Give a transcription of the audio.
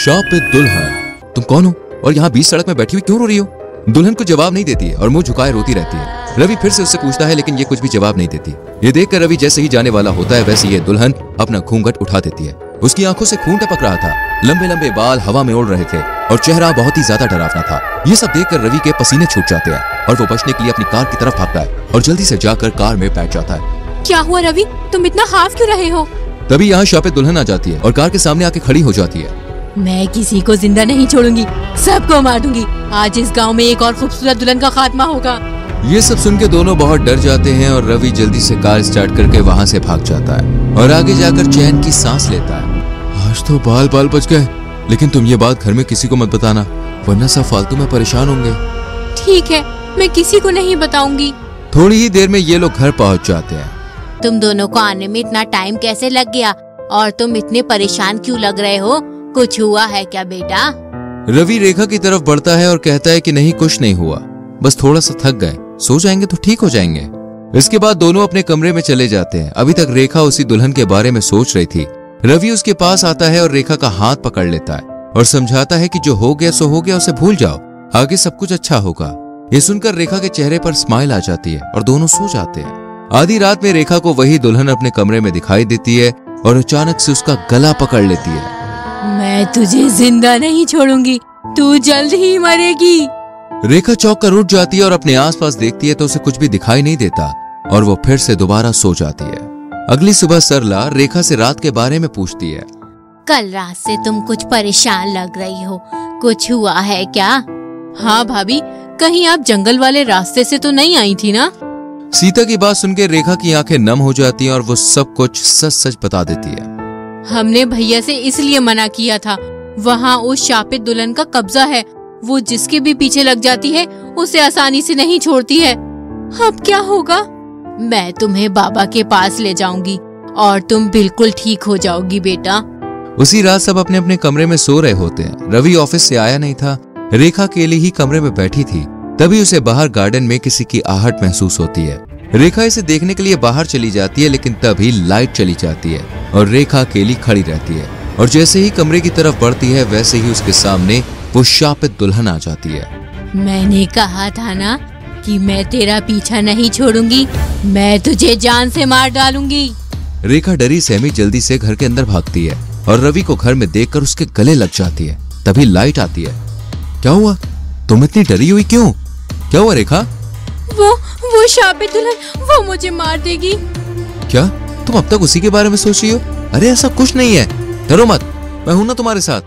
शापित दुल्हन, तुम कौन हो और यहाँ बीच सड़क में बैठी हुई क्यों रो रही हो? दुल्हन कुछ जवाब नहीं देती है और मुंह झुकाए रोती रहती है। रवि फिर से उससे पूछता है लेकिन ये कुछ भी जवाब नहीं देती। ये देखकर रवि जैसे ही जाने वाला होता है वैसे ये दुल्हन अपना घूंघट उठा देती है। उसकी आंखों से खून टपक रहा था, लंबे लंबे बाल हवा में उड़ रहे थे और चेहरा बहुत ही ज्यादा डरावना था। ये सब देखकर रवि के पसीने छूट जाते हैं और वो बचने के लिए अपनी कार की तरफ भागता है और जल्दी से जाकर कार में बैठ जाता है। क्या हुआ रवि, तुम इतना हाफ क्यों रहे हो? तभी यहाँ शापित दुल्हन आ जाती है और कार के सामने आके खड़ी हो जाती है। मैं किसी को जिंदा नहीं छोड़ूंगी, सबको मार दूंगी। आज इस गांव में एक और खूबसूरत दुल्हन का खात्मा होगा। ये सब सुन के दोनों बहुत डर जाते हैं और रवि जल्दी से कार स्टार्ट करके वहाँ से भाग जाता है और आगे जाकर चैन की सांस लेता है। आज तो बाल बाल बच गए, लेकिन तुम ये बात घर में किसी को मत बताना वरना सब फालतू में परेशान होंगे। ठीक है, मैं किसी को नहीं बताऊंगी। थोड़ी ही देर में ये लोग घर पहुँच जाते हैं। तुम दोनों को आने में इतना टाइम कैसे लग गया और तुम इतने परेशान क्यों लग रहे हो? कुछ हुआ है क्या बेटा? रवि रेखा की तरफ बढ़ता है और कहता है कि नहीं कुछ नहीं हुआ, बस थोड़ा सा थक गए, सो जाएंगे तो ठीक हो जाएंगे। इसके बाद दोनों अपने कमरे में चले जाते हैं। अभी तक रेखा उसी दुल्हन के बारे में सोच रही थी। रवि उसके पास आता है और रेखा का हाथ पकड़ लेता है और समझाता है कि जो हो गया सो हो गया, उसे भूल जाओ, आगे सब कुछ अच्छा होगा। ये सुनकर रेखा के चेहरे पर स्माइल आ जाती है और दोनों सो जाते हैं। आधी रात में रेखा को वही दुल्हन अपने कमरे में दिखाई देती है और अचानक से उसका गला पकड़ लेती है। मैं तुझे जिंदा नहीं छोड़ूंगी, तू जल्द ही मरेगी। रेखा चौंक कर उठ जाती है और अपने आसपास देखती है तो उसे कुछ भी दिखाई नहीं देता और वो फिर से दोबारा सो जाती है। अगली सुबह सरला रेखा से रात के बारे में पूछती है। कल रात से तुम कुछ परेशान लग रही हो, कुछ हुआ है क्या? हाँ भाभी, कहीं आप जंगल वाले रास्ते से तो नहीं आई थी ना? सीता की बात सुनकर रेखा की आंखें नम हो जाती हैं और वो सब कुछ सच सच बता देती है। हमने भैया से इसलिए मना किया था, वहाँ उस शापित दुल्हन का कब्जा है। वो जिसके भी पीछे लग जाती है उसे आसानी से नहीं छोड़ती है। अब क्या होगा? मैं तुम्हें बाबा के पास ले जाऊंगी और तुम बिल्कुल ठीक हो जाओगी बेटा। उसी रात सब अपने अपने कमरे में सो रहे होते हैं। रवि ऑफिस से आया नहीं था। रेखा अकेली ही कमरे में बैठी थी। तभी उसे बाहर गार्डन में किसी की आहट महसूस होती है। रेखा इसे देखने के लिए बाहर चली जाती है लेकिन तभी लाइट चली जाती है और रेखा अकेली खड़ी रहती है और जैसे ही कमरे की तरफ बढ़ती है वैसे ही उसके सामने वो शापित दुल्हन आ जाती है। मैंने कहा था ना कि मैं तेरा पीछा नहीं छोड़ूंगी, मैं तुझे जान से मार डालूंगी। रेखा डरी सहमी जल्दी से घर के अंदर भागती है और रवि को घर में देखकर उसके गले लग जाती है। तभी लाइट आती है। क्या हुआ? तुम इतनी डरी हुई क्यों? क्या हुआ रेखा? वो शापित दुल्हन, वो मुझे मार देगी। क्या तुम अब तक उसी के बारे में सोच रही हो? अरे ऐसा कुछ नहीं है, डरो मत, मैं हूं ना तुम्हारे साथ।